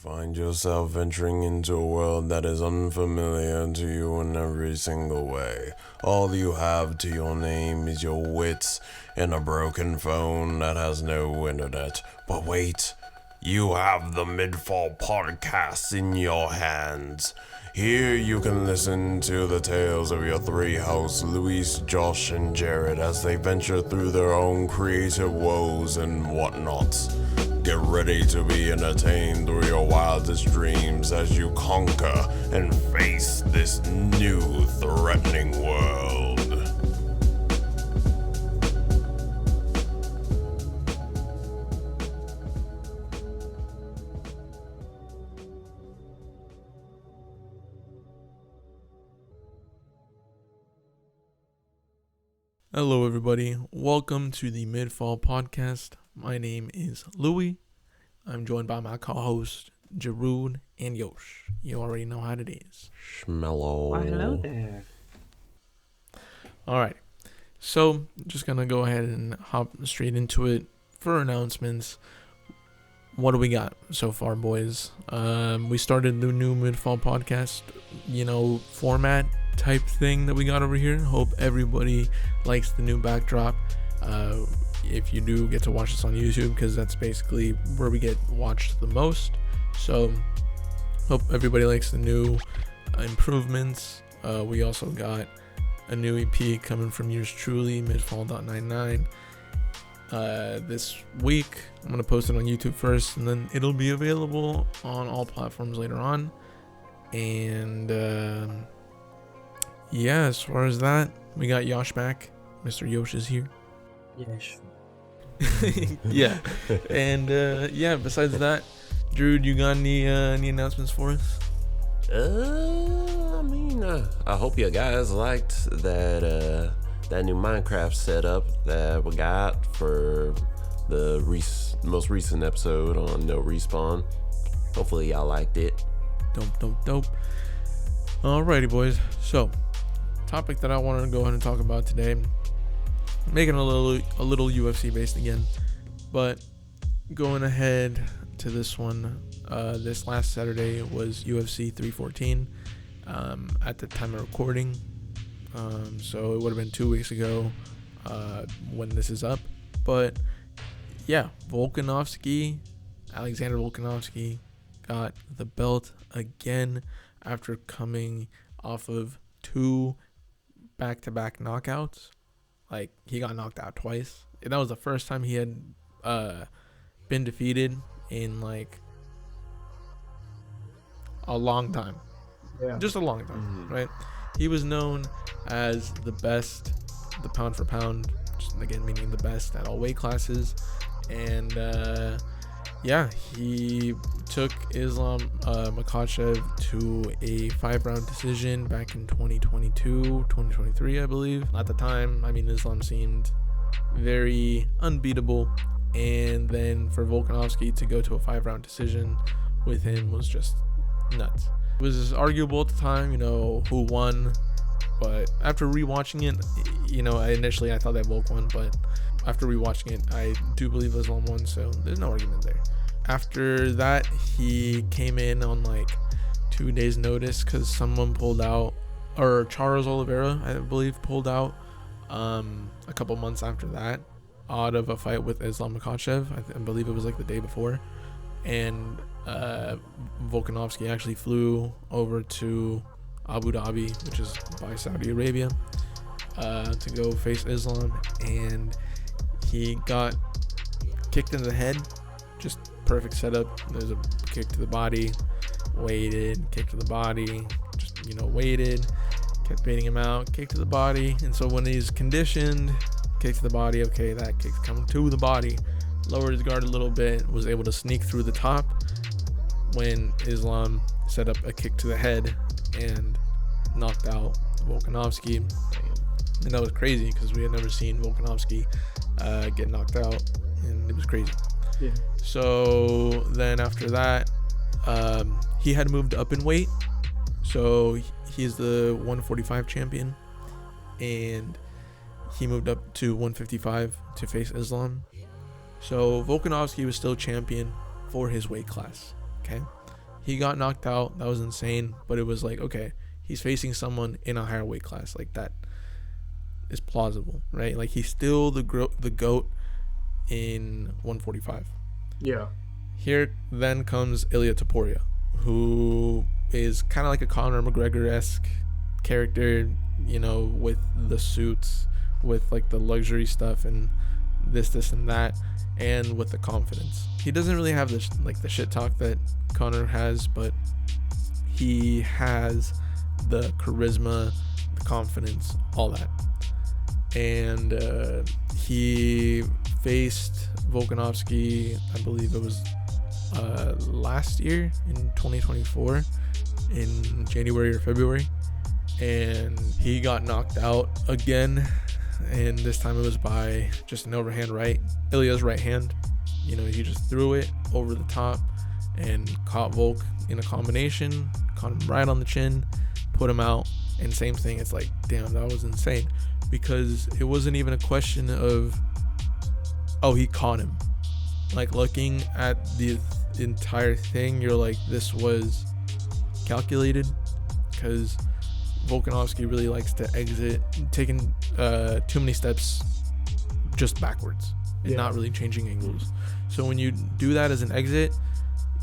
find yourself venturing into a world that is unfamiliar to you in every single way. All you have to your name is your wits and a broken phone that has no internet. But wait, you have the MidFall podcast in your hands. Here you can listen to the tales of your three hosts, Luis, Josh, and Jared, as they venture through their own creative woes and whatnot. Get ready to be entertained through your wildest dreams as you conquer and face this new threatening world. Hello everybody, welcome to the MidFall podcast. My name is Lewy. I'm joined by my co-host, Jarood and Yosh. You already know how it is. Schmello. Why, hello there. Alright, so just gonna go ahead and hop straight into it for announcements. What do we got so far, boys? We started the new MidFall podcast, format type thing that we got over here. Hope everybody likes the new backdrop. If you do get to watch this on YouTube, because that's basically where we get watched the most. So hope everybody likes the new improvements. We also got a new EP coming from yours truly, MidFall.99. This week I'm gonna post it on YouTube first, and then it'll be available on all platforms later on. And as far as that, we got Yosh back. Mr. Yosh is here. Yes. Yeah. And besides that, Drew, you got any announcements for us? I hope you guys liked that new Minecraft setup that we got for the most recent episode on No Respawn. Hopefully y'all liked it. Dope. Alrighty, boys. So, topic that I wanted to go ahead and talk about today, making a little UFC based again, but going ahead to this one. This last Saturday was UFC 314 at the time of recording. So it would have been 2 weeks ago when this is up. But yeah, Alexander Volkanovski got the belt again after coming off of 2 back-to-back knockouts. Like, he got knocked out twice. And that was the first time he had been defeated in like a long time. Yeah. Just a long time, right? He was known as the best, the pound for pound, just again meaning the best at all weight classes. And he took Islam Makhachev to a 5-round decision back in 2023, I believe. At the time, Islam seemed very unbeatable. And then for Volkanovski to go to a 5-round decision with him was just nuts. It was arguable at the time, who won. But after rewatching it, initially I thought that Volk won. But after rewatching it, I do believe Islam won. So there's no argument there. After that, he came in on like 2 days notice because someone pulled out, or Charles Oliveira, I believe, pulled out a couple months after that out of a fight with Islam Makhachev. I believe it was like the day before. And Volkanovski actually flew over to Abu Dhabi, which is by Saudi Arabia, to go face Islam. And he got kicked in the head. Just perfect setup. There's a kick to the body, waited, kick to the body, just waited, kept baiting him out, kick to the body. And so when he's conditioned, kick to the body, okay, that kick's coming to the body, lowered his guard a little bit, was able to sneak through the top when Islam set up a kick to the head and knocked out Volkanovski. And that was crazy because we had never seen Volkanovski get knocked out, and it was crazy. Yeah. So then after that, he had moved up in weight. So he's the 145 champion, and he moved up to 155 to face Islam. So Volkanovski was still champion for his weight class. Okay. he got knocked out. That was insane. But it was like, okay, he's facing someone in a higher weight class. Like, that is plausible, right? Like, he's still the GOAT in 145. Yeah. Here then comes Ilia Topuria, who is kind of like a Conor McGregor-esque character, you know, with the suits, with like the luxury stuff and this and that, and with the confidence. He doesn't really have this like the shit talk that Conor has, but he has the charisma, the confidence, all that. And he faced Volkanovski, I believe it was last year in 2024 in January or February, and he got knocked out again, and this time it was by just an overhand right. Ilya's right hand, you know, he just threw it over the top and caught Volk in a combination, caught him right on the chin, put him out. And same thing, it's like, damn, that was insane, because it wasn't even a question of, oh, he caught him. Like, looking at the entire thing, you're like, this was calculated, because Volkanovski really likes to exit, taking too many steps just backwards and not really changing angles. So when you do that as an exit,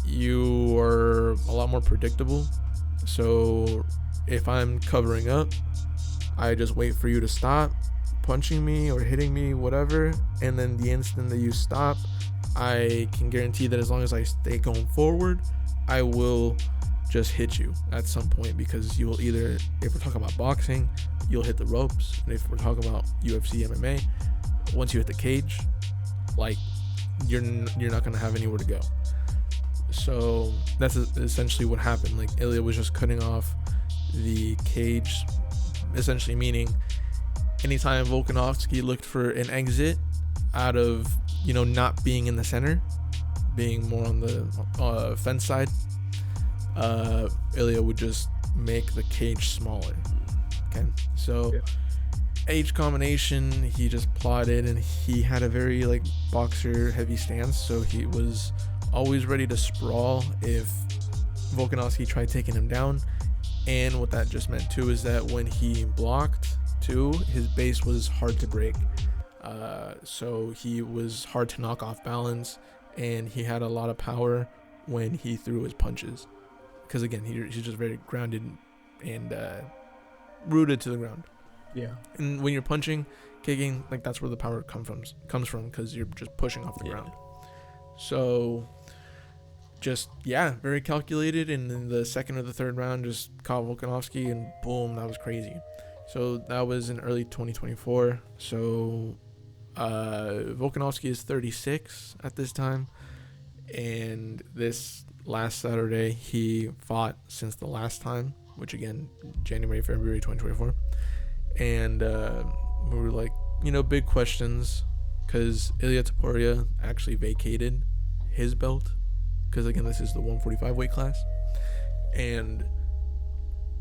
you are a lot more predictable. So if I'm covering up, I just wait for you to stop punching me or hitting me, whatever, and then the instant that you stop, I can guarantee that as long as I stay going forward, I will just hit you at some point, because you will either, if we're talking about boxing, you'll hit the ropes, and if we're talking about UFC, MMA, once you hit the cage, like, you're not gonna have anywhere to go. So that's essentially what happened. Like, Ilya was just cutting off the cage, essentially meaning anytime Volkanovski looked for an exit out of, you know, not being in the center, being more on the fence side, Ilya would just make the cage smaller. Okay, so each combination he just plotted, and he had a very like boxer heavy stance, so he was always ready to sprawl if Volkanovski tried taking him down. And what that just meant too is that when he blocked too, his base was hard to break, so he was hard to knock off balance, and he had a lot of power when he threw his punches, because again, he's just very grounded and rooted to the ground. Yeah. And when you're punching, kicking, like, that's where the power comes from, because you're just pushing off the ground. So just, very calculated. And in the second or the third round, just caught Volkanovski, and boom, that was crazy. So that was in early 2024. So Volkanovski is 36 at this time, and this last Saturday he fought since the last time, which again, January, February 2024. And we were like, big questions, because Ilia Topuria actually vacated his belt, because again, this is the 145 weight class, and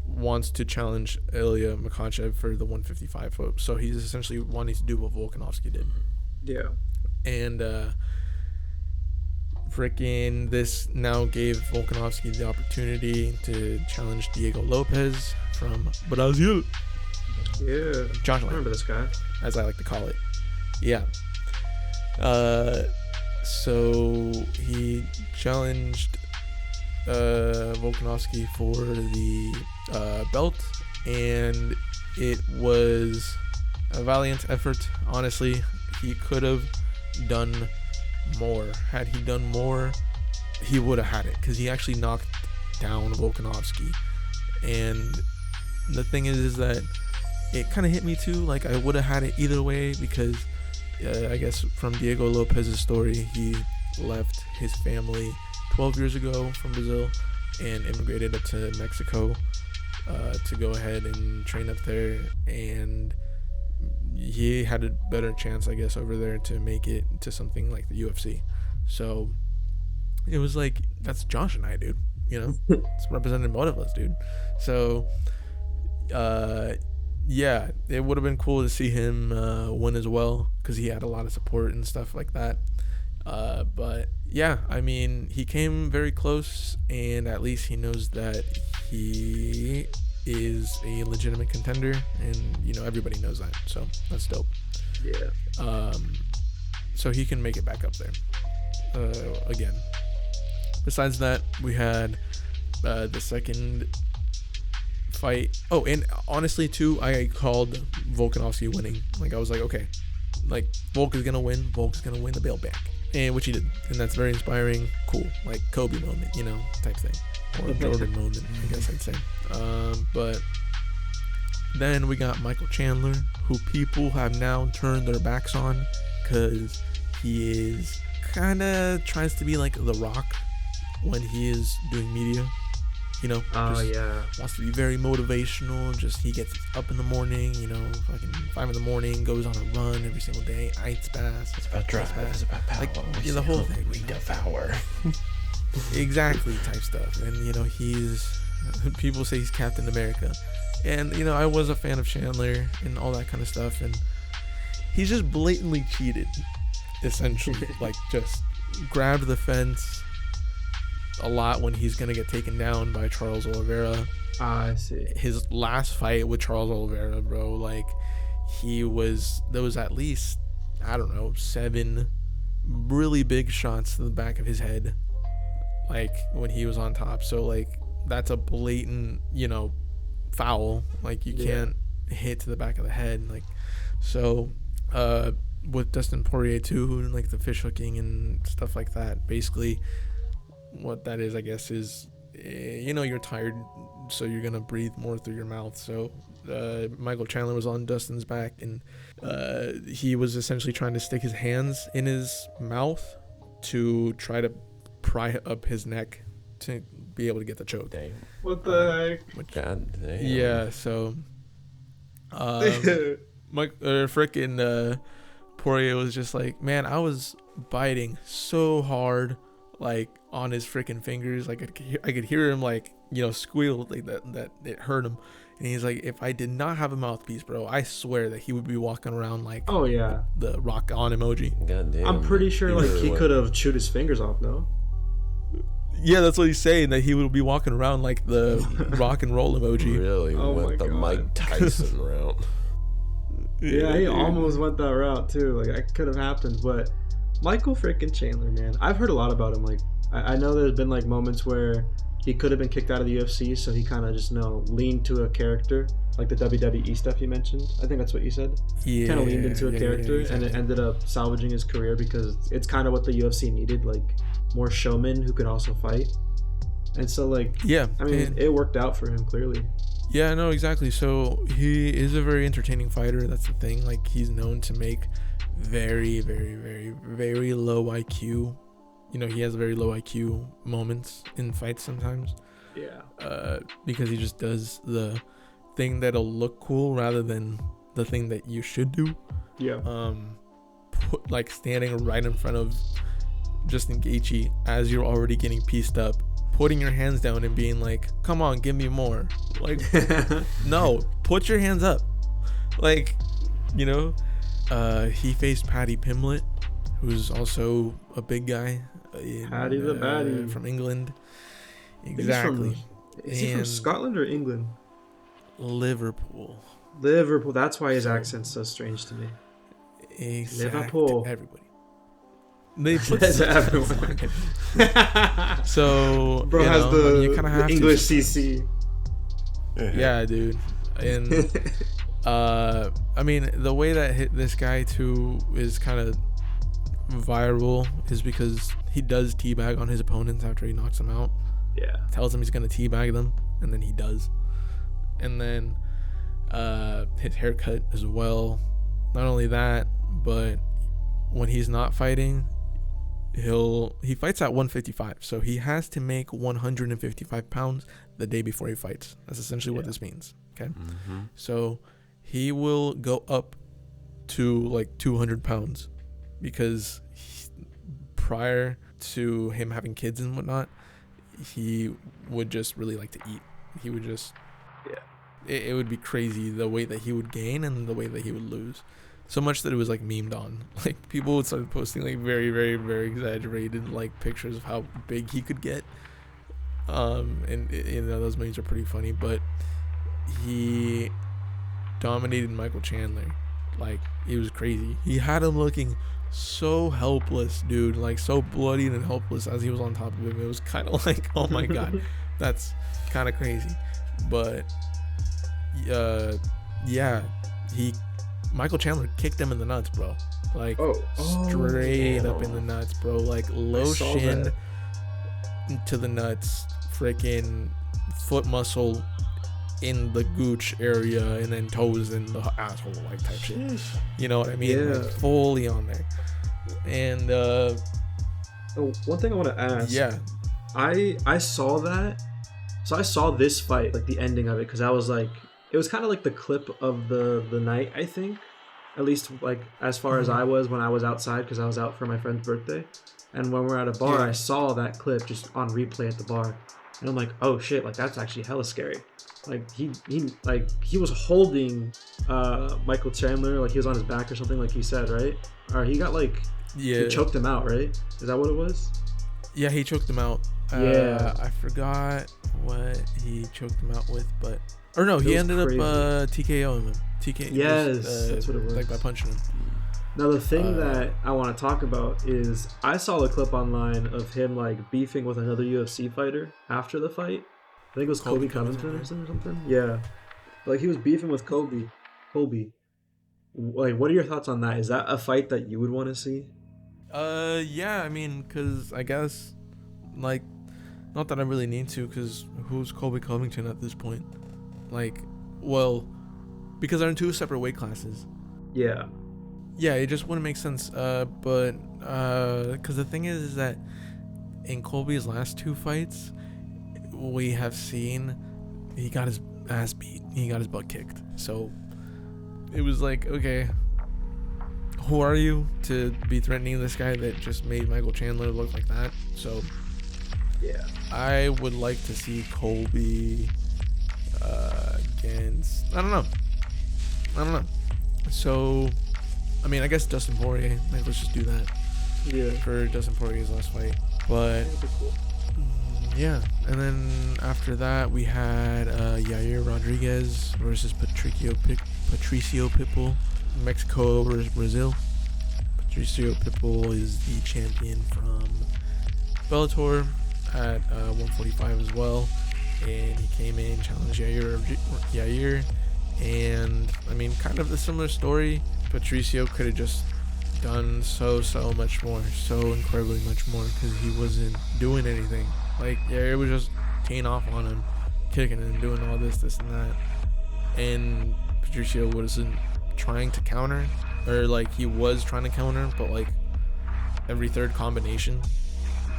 wants to challenge Ilya Makhachev for the 155. So he's essentially wanting to do what Volkanovski did. Yeah. And freaking this now gave Volkanovski the opportunity to challenge Diego Lopez from Brazil. Yeah. Chandler, I remember this guy, as I like to call it. Yeah. So he challenged Volkanovski for the belt, and it was a valiant effort. Honestly, he could have done more. Had he done more, he would have had it, because he actually knocked down Volkanovski. And the thing is that it kind of hit me too. Like, I would have had it either way, because I guess from Diego Lopez's story, he left his family 12 years ago from Brazil and immigrated up to Mexico to go ahead and train up there, and he had a better chance, I guess, over there to make it to something like the UFC. So it was like, that's Josh and I, dude. It's representative both of us, dude. So it would have been cool to see him win as well, because he had a lot of support and stuff like that. But yeah, I mean, he came very close, and at least he knows that he is a legitimate contender, and everybody knows that, so that's dope. Yeah. So he can make it back up there again. Besides that, we had the second fight. Oh, and honestly too, I called Volkanovski winning. Like, I was like, okay, like, Volk is gonna win the belt back, and which he did, and that's very inspiring. Cool, like Kobe moment, type thing, or Jordan moment, I guess I'd say. But then we got Michael Chandler, who people have now turned their backs on because he is kind of tries to be like The Rock when he is doing media. Yeah. Wants to be very motivational. Just he gets up in the morning, fucking 5 a.m, goes on a run every single day, ice baths. It's about drive. It's about power. Like, the whole thing. We devour. Exactly, type stuff. And he's people say he's Captain America, and I was a fan of Chandler and all that kind of stuff, and he's just blatantly cheated, essentially. Like, just grabbed the fence a lot when he's gonna get taken down by Charles Oliveira. I see. His last fight with Charles Oliveira, bro, like, there was at least, I don't know, 7 really big shots to the back of his head, like, when he was on top. So, like, that's a blatant, foul. Like, you can't hit to the back of the head. Like, so with Dustin Poirier too, and like the fish hooking and stuff like that, basically what that is, I guess, is you're tired, so you're gonna breathe more through your mouth. So Michael Chandler was on Dustin's back, and he was essentially trying to stick his hands in his mouth to try to pry up his neck to be able to get the choke. Dang. What the heck? God damn. Yeah, so frickin' Poirier was just like, man, I was biting so hard, like, on his freaking fingers, like I could hear him, like, squeal, like that it hurt him. And he's like, if I did not have a mouthpiece, bro, I swear that he would be walking around like, oh yeah, the rock on emoji. God damn. I'm pretty sure he could have chewed his fingers off. No. Yeah, that's what he's saying, that he would be walking around like the rock and roll emoji. Really went the Mike Tyson route. Yeah, he almost went that route too. Like, that could have happened. But Michael freaking Chandler, man, I've heard a lot about him. Like, I know there's been like moments where he could have been kicked out of the UFC, so he kind of just leaned to a character, like the WWE stuff you mentioned. I think that's what you said. Yeah, kind of leaned into a character, exactly. And it ended up salvaging his career because it's kind of what the UFC needed, like more showmen who can also fight. And so, like, yeah, I mean, it worked out for him clearly. Yeah, no, exactly. So he is a very entertaining fighter. That's the thing. Like, he's known to make very, very, very, very low IQ. He has very low IQ moments in fights sometimes. Yeah. Because he just does the thing that'll look cool rather than the thing that you should do. Yeah. Like standing right in front of Justin Gaethje as you're already getting pieced up, putting your hands down and being like, come on, give me more. Like, no, put your hands up. Like, he faced Paddy Pimblett, who's also a big guy. Paddy the Paddy. From England. Exactly. Is he from Scotland or England? Liverpool. That's why his accent's so strange to me. Exactly. Liverpool. Everybody. They put to everyone. So, bro has the, you have English CC. Yeah, dude. And I mean, the way that this guy too is kind of viral is because he does teabag on his opponents after he knocks them out. Yeah. Tells him he's gonna teabag them, and then he does. And then his haircut as well. Not only that, but when he's not fighting, he fights at 155, so he has to make 155 pounds the day before he fights. That's essentially what this means. Okay. Mm-hmm. So he will go up to like 200 pounds because prior to him having kids and whatnot, he would just really like to eat. He would just, it would be crazy the weight that he would gain and the weight that he would lose. so much that it was like memed on. Like people would start posting like very, very, very exaggerated like pictures of how big he could get. And those memes are pretty funny, but he dominated Michael Chandler. Like, it was crazy. He had him looking so helpless, dude. Like, so bloodied and helpless as he was on top of him. It was kind of like, oh my god, that's kind of crazy. But yeah, Michael Chandler kicked him in the nuts, bro. Like, straight up in the nuts, bro. Like, low shin to the nuts, freaking foot muscle in the gooch area, and then toes in the asshole, like, type shit. You know what I mean? Yeah. Like, fully on there. And one thing I want to ask. Yeah. I saw that. So I saw this fight, like the ending of it, because I was like, it was kind of like the clip of the night, I think. At least, like, as far as I was when I was outside, because I was out for my friend's birthday. And when we were at a bar, I saw that clip just on replay at the bar. And I'm like, oh shit, like, that's actually hella scary. Like, he was holding Michael Chandler, like he was on his back or something, like he said, right? Or he got, like, he choked him out, right? Is that what it was? Yeah, he choked him out. I forgot what he choked him out with, but... Or no, he ended up TKOing him. Yes, that's what it was. Like, by punching him. Now, the thing that I want to talk about is I saw a clip online of him, like, beefing with another UFC fighter after the fight. I think it was Kobe Covington or something. Yeah. Like, he was beefing with Kobe. Like, what are your thoughts on that? Is that a fight that you would want to see? Yeah, I mean, because I guess, like, not that I really need to, because who's Kobe Covington at this point? Like, well, because they're in two separate weight classes. Yeah. Yeah, it just wouldn't make sense. But because the thing is that in Colby's last two fights, we have seen he got his ass beat. He got his butt kicked. So it was like, okay, who are you to be threatening this guy that just made Michael Chandler look like that? So yeah, I would like to see Colby against, I don't know. So, I mean, I guess Dustin Poirier. Like, let's just do that. Yeah. For Dustin Poirier's last fight. But cool. Yeah, and then after that we had Yair Rodriguez versus Patricio Pitbull, Mexico versus Brazil. Patricio Pitbull is the champion from Bellator at 145 as well, and he came in, challenged Yair, and I mean, kind of the similar story. Patricio could have just done so much more, so incredibly much more, because he wasn't doing anything. Like, Yair was just teeing off on him, kicking him, doing all this and that, and Patricio wasn't trying to counter, or like he was trying to counter, but like every third combination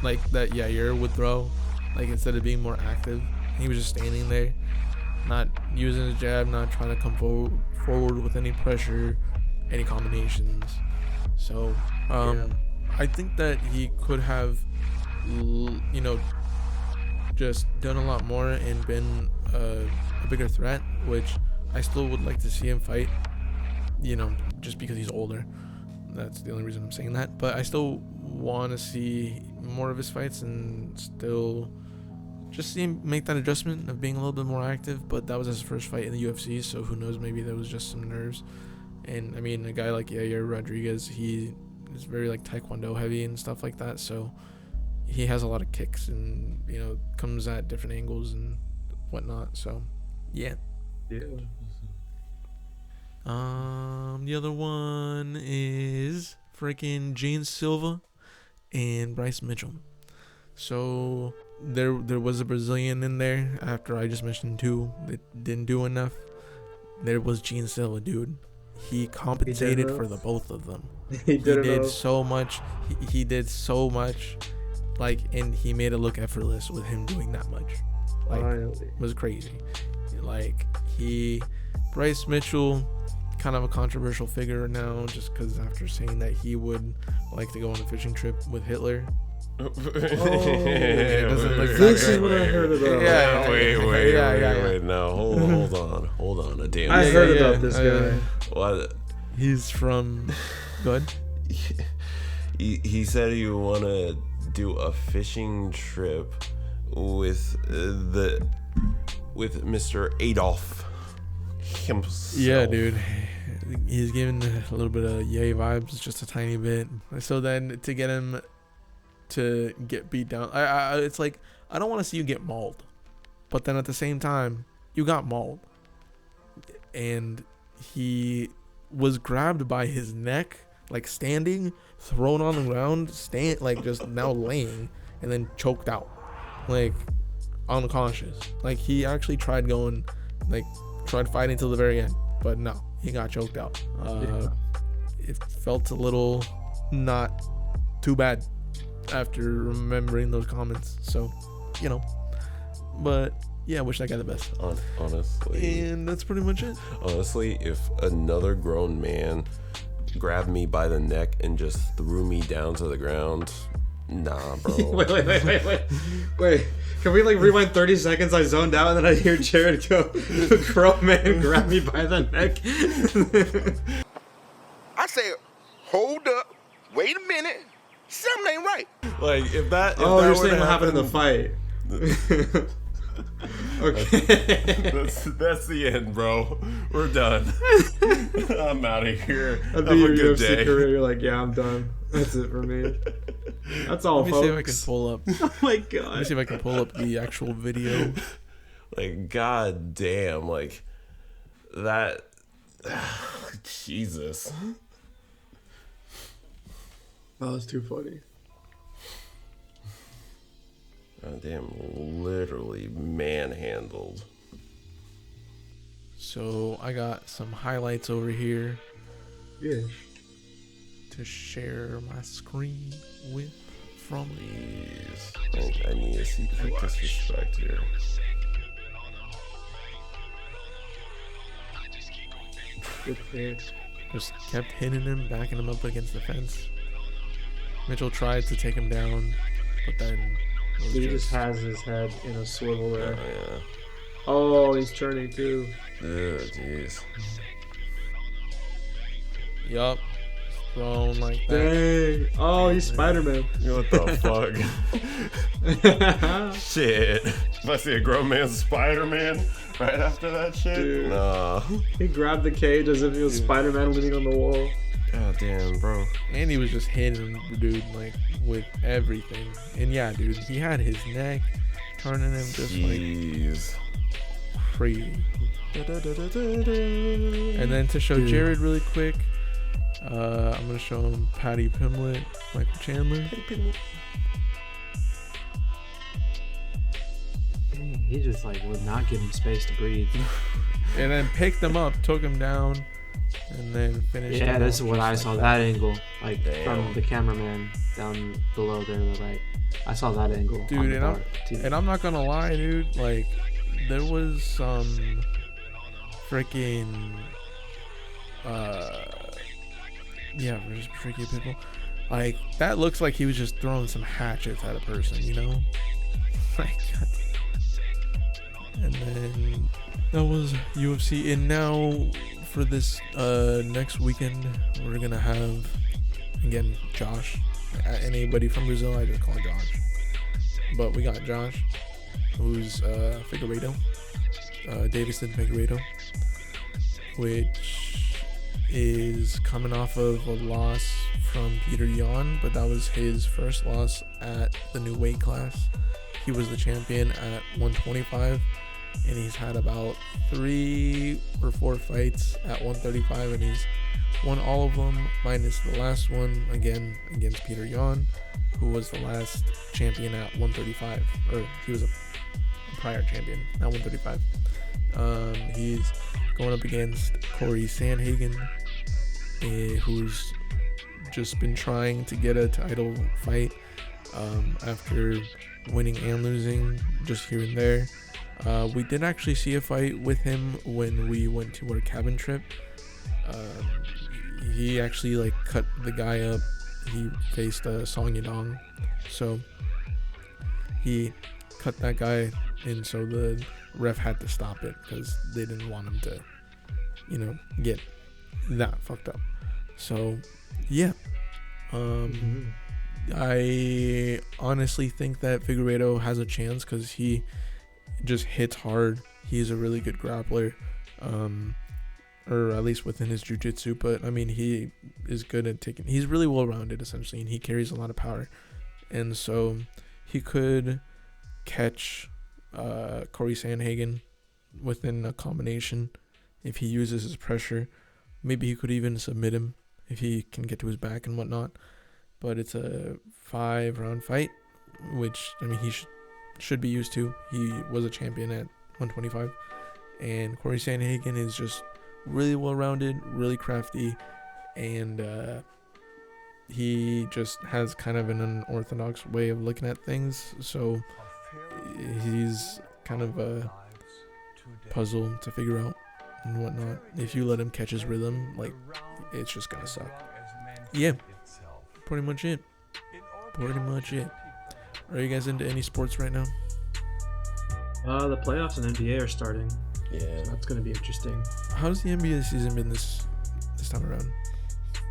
like that Yair would throw, like instead of being more active, he was just standing there, not using his jab, not trying to come forward with any pressure, any combinations. So I think that he could have, just done a lot more and been a bigger threat, which I still would like to see him fight, just because he's older. That's the only reason I'm saying that. But I still want to see more of his fights and still just see him make that adjustment of being a little bit more active. But that was his first fight in the UFC, so who knows, maybe there was just some nerves. And I mean, a guy like Yair Rodriguez, he is very like taekwondo heavy and stuff like that, so he has a lot of kicks and comes at different angles and whatnot. So yeah. The other one is freaking Gene Silva and Bryce Mitchell. So there was a Brazilian in there after I just mentioned two that didn't do enough. There was Gene Silva, dude. He compensated for the both of them. He did so much. He did so much. Like, and he made it look effortless with him doing that much. Like, it was crazy. Like, Bryce Mitchell, kind of a controversial figure now, just because after saying that he would like to go on a fishing trip with Hitler. This is what I heard about. Wait. No, hold on. Damn. I heard about this guy. What? He's from. Go ahead. He said he want to do a fishing trip with Mr. Adolf himself. Yeah, dude. He's giving a little bit of yay vibes, just a tiny bit. So then to get him to get beat down, it's like, I don't want to see you get mauled, but then at the same time, you got mauled, and he was grabbed by his neck, like standing, thrown on the ground, like just now laying, and then choked out, like unconscious. Like he actually tried fighting till the very end, but no, he got choked out. It felt a little not too bad after remembering those comments. So, but yeah, I wish that guy the best. Honestly. And that's pretty much it. Honestly, if another grown man grabbed me by the neck and just threw me down to the ground, nah, bro. Wait. Can we rewind 30 seconds? I zoned out and then I hear Jared go, grown man grab me by the neck. I said, hold up, wait a minute, something ain't right. Like, if that you're saying what happened in the fight. Okay. That's the end, bro. We're done. I'm out of here. Have a your good UFC day. career, you're like, yeah, I'm done. That's it for me. That's all, Let me folks. see if I can pull up. Oh my god. Let me see if I can pull up the actual video. Like, god damn, like that. Jesus. That was too funny. God damn, literally manhandled. So I got some highlights over here Yeah. to share my screen with from Please. I need to see quick disrespect here. Good face. just kept hitting him, backing him up against the fence. Mitchell tried to take him down, but then it was He just has his head in a swivel there. Yeah. Oh, he's turning too. Oh, jeez. Yup. Thrown like that. Dang. Oh, he's Spider-Man. What the fuck? Shit. If I see a grown man Spider-Man right after that shit? Dude. Nah. He grabbed the cage as if he was Spider-Man leaning on the wall. God damn, bro. And he was just hitting him, dude, like with everything. And yeah, dude, he had his neck turning him just Jeez. like crazy. And then to show Dude. Jared really quick, I'm gonna show him Paddy, Pimblett, Michael Chandler. He just like would not give him space to breathe. And then picked him up, took him down, and then finished. Yeah, him this is off what just I like saw. that. That angle, like Damn. from the cameraman down below there to the right. I saw that angle. Dude, on the and bar, too. I'm not gonna lie, dude. Like, there was some freaking, yeah, there's freaky people. Like, that looks like he was just throwing some hatchets at a person, you know? Like, God. And then that was UFC. And now for this next weekend, we're gonna have again Josh. Anybody from Brazil, I just call him Josh. But we got Josh, who's Figueiredo, Davison Figueiredo, which is coming off of a loss from Peter Yan, but that was his first loss at the new weight class. He was the champion at 125, and he's had about 3 or 4 fights at 135, and he's won all of them minus the last one, again against Peter Yan, who was the last champion at 135, or he was a prior champion at 135. He's going up against Corey Sandhagen, who's just been trying to get a title fight after winning and losing just here and there. We did actually see a fight with him when we went to our cabin trip. He actually like cut the guy up. He faced Song Yadong, so he cut that guy, and so the ref had to stop it because they didn't want him to, get that fucked up. So, yeah. I honestly think that Figueiredo has a chance because he just hits hard. He's a really good grappler, or at least within his jiu-jitsu. But I mean, he is good at taking. He's really well-rounded essentially, and he carries a lot of power. And so he could catch Corey Sandhagen within a combination if he uses his pressure. Maybe he could even submit him if he can get to his back and whatnot. But it's a 5-round fight, which, I mean, he should be used to. He was a champion at 125. And Corey Sandhagen is just really well-rounded, really crafty, and he just has kind of an unorthodox way of looking at things. So he's kind of a puzzle to figure out and whatnot. If you let him catch his rhythm, like, it's just gonna suck. Yeah. Pretty much it. Are you guys into any sports right now? The playoffs in NBA are starting. Yeah. So that's going to be interesting. How's the NBA season been this time around?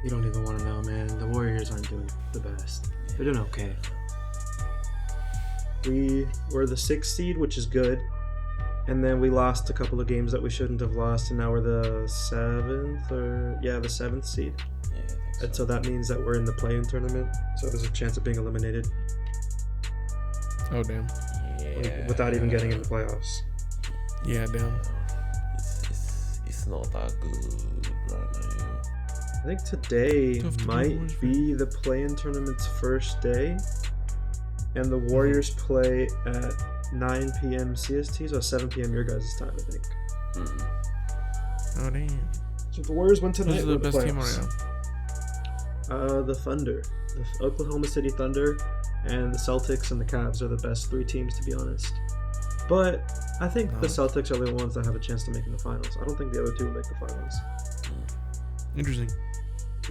You don't even want to know, man. The Warriors aren't doing the best. They're doing okay. We were the 6th seed, which is good. And then we lost a couple of games that we shouldn't have lost, and now we're the 7th seed. Yeah, I think so. And so that means that we're in the play-in tournament. So there's a chance of being eliminated. Oh, damn. Yeah. Without even getting in the playoffs. Yeah, damn. It's not that good right now. I think today Tough to might do. be the play-in tournament's first day. And the Warriors play at 9 p.m. CST, so 7 p.m. your guys' time, I think. Oh, damn. So if the Warriors win tonight, Who's we're the in best team playoffs. right now? The Thunder. The Oklahoma City Thunder and the Celtics and the Cavs are the best 3 teams, to be honest. But I think the Celtics are the ones that have a chance to make in the finals. I don't think the other 2 will make the finals. Interesting.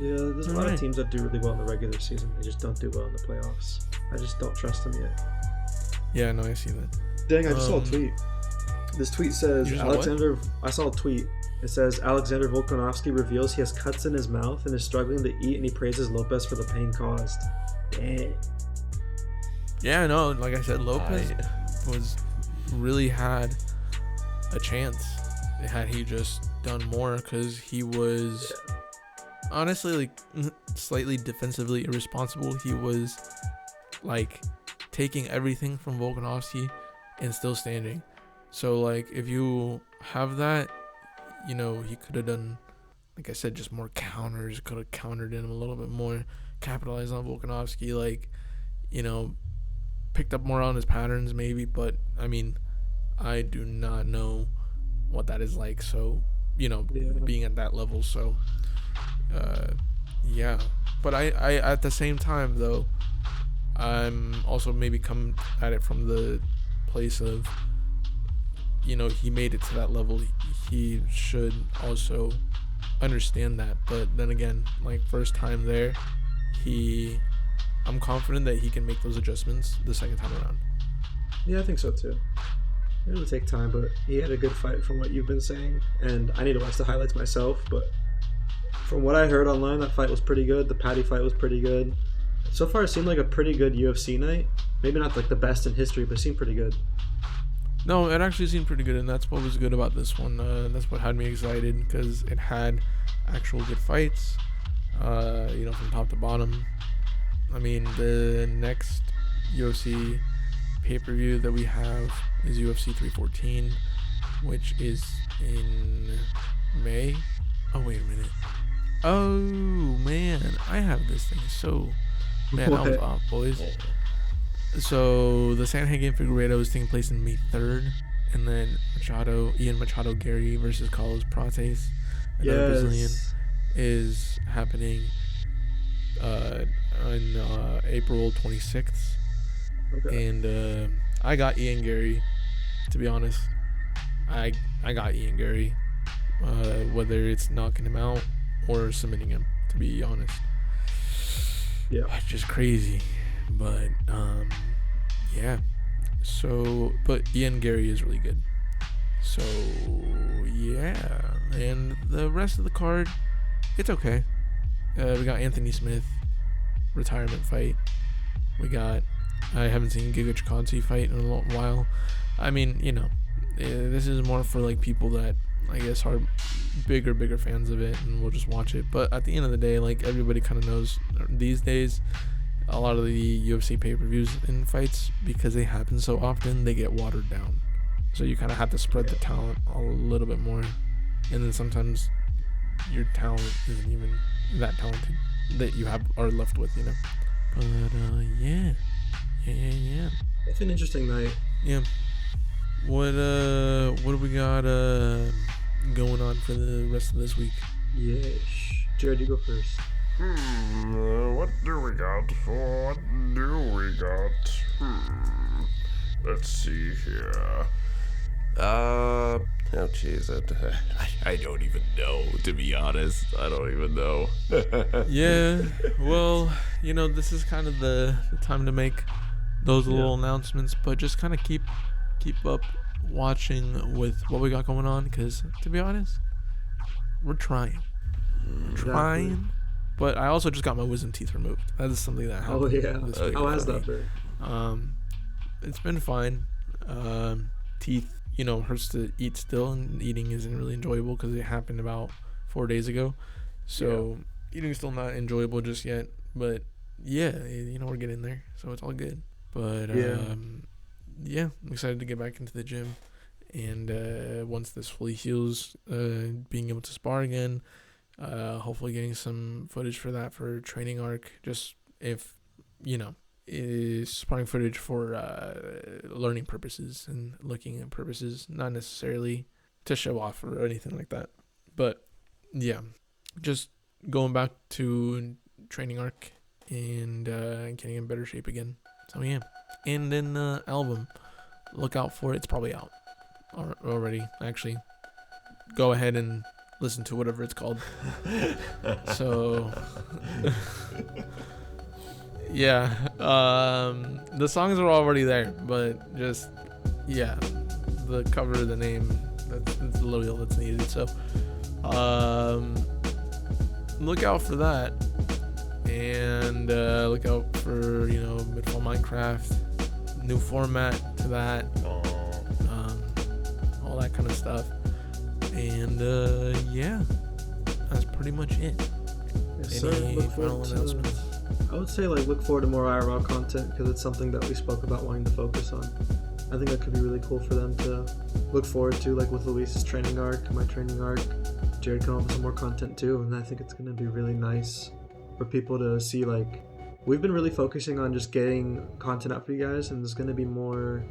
Yeah, there's a lot Alright. of teams that do really well in the regular season. They just don't do well in the playoffs. I just don't trust them yet. Yeah, no, I see that. Dang, I just saw a tweet. This tweet says You just saw what? I saw a tweet. It says Alexander Volkanovski reveals he has cuts in his mouth and is struggling to eat, and he praises Lopez for the pain caused. Dang. Yeah, no, like I said, Lopez was really had a chance had he just done more, because he was honestly like slightly defensively irresponsible. He was like taking everything from Volkanovski and still standing. So like if you have that, you know, he could have done, like I said, just more counters, could have countered him a little bit more, capitalized on Volkanovski, like, you know, picked up more on his patterns maybe. But I mean, I do not know what that is like, so, you know, being at that level. So yeah, but I at the same time though, I'm also maybe come at it from the place of, you know, he made it to that level, he should also understand that. But then again, like, first time there, I'm confident that he can make those adjustments the second time around. Yeah, I think so too. It'll take time, but he had a good fight from what you've been saying, and I need to watch the highlights myself, but from what I heard online, that fight was pretty good. The Paddy fight was pretty good. So far, it seemed like a pretty good UFC night. Maybe not like the best in history, but it seemed pretty good. No, it actually seemed pretty good, and that's what was good about this one. That's what had me excited, because it had actual good fights, you know, from top to bottom. I mean, the next UFC pay-per-view that we have is UFC 314, which is in May. Oh, wait a minute. Oh, man, I have this thing. So, man, I was off, boys. So, the Sandhagen Figueiredo is taking place in May 3rd, and then Ian Machado Gary versus Carlos Prates, another Brazilian, is happening on April 26th. Okay. And I got Ian Gary, to be honest. I got Ian Gary, whether it's knocking him out or submitting him, to be honest. Yeah. It's just crazy. But yeah. So, but Ian Gary is really good. So yeah, and the rest of the card, it's okay. We got Anthony Smith retirement fight. I haven't seen Giga Chikadze fight in a long while. I mean, this is more for like people that I guess are bigger fans of it, and we'll just watch it. But at the end of the day, like, everybody kind of knows these days, a lot of the UFC pay-per-views and fights, because they happen so often, they get watered down. So you kind of have to spread the talent a little bit more, and then sometimes your talent isn't even that talented that you are left with, But yeah. It's an interesting night. Yeah. What do we got going on for the rest of this week? Yes. Jared, you go first. What do we got? Let's see here. Oh jeez, I don't even know, to be honest. I don't even know. Yeah, well, this is kind of the time to make those little announcements, but just kind of keep up watching with what we got going on, because to be honest, we're trying. But I also just got my wisdom teeth removed. That is something that happened. Oh yeah. This week How has that been? It's been fine. Teeth, hurts to eat still, and eating isn't really enjoyable because it happened about 4 days ago. So eating is still not enjoyable just yet, but yeah, we're getting there, so it's all good. But I'm excited to get back into the gym, and once this fully heals, being able to spar again, hopefully getting some footage for that for training arc, just if is sparring footage for learning purposes and looking at purposes, not necessarily to show off or anything like that. But yeah, just going back to training arc and getting in better shape again. So yeah, and then album, look out for it. It's probably out already. Actually, go ahead and listen to whatever it's called. So yeah, the songs are already there, but just the cover, the name, that's the little that's needed. So look out for that, and look out for MidFall Minecraft, new format to that, all that kind of stuff. And that's pretty much it. Yes, Any look final forward to, announcements? I would say look forward to more IRL content, because it's something that we spoke about wanting to focus on. I think that could be really cool for them to look forward to, like with Luis's training arc, my training arc. Jared come up with some more content too, and I think it's going to be really nice for people to see. Like, we've been really focusing on just getting content out for you guys, and there's going to be more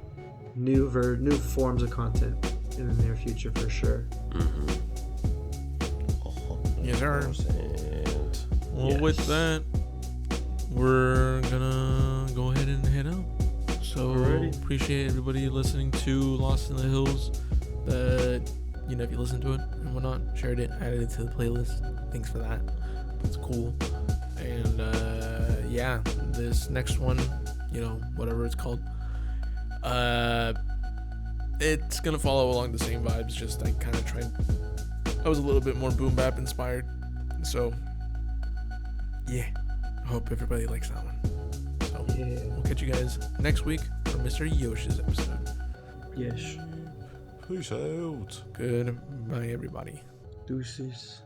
new forms of content in the near future for sure. Yes, sir. Well, with that, we're gonna go ahead and head out. So appreciate everybody listening to Lost in the Hills. That if you listen to it and whatnot, shared it, added it to the playlist. Thanks for that. That's cool. And this next one, whatever it's called, it's gonna follow along the same vibes. Just I kind of tried. I was a little bit more boom bap inspired. So yeah, I hope everybody likes that one. So we'll catch you guys next week for Mr. Yosh's episode. Yes. Peace out. Goodbye, everybody. Deuces.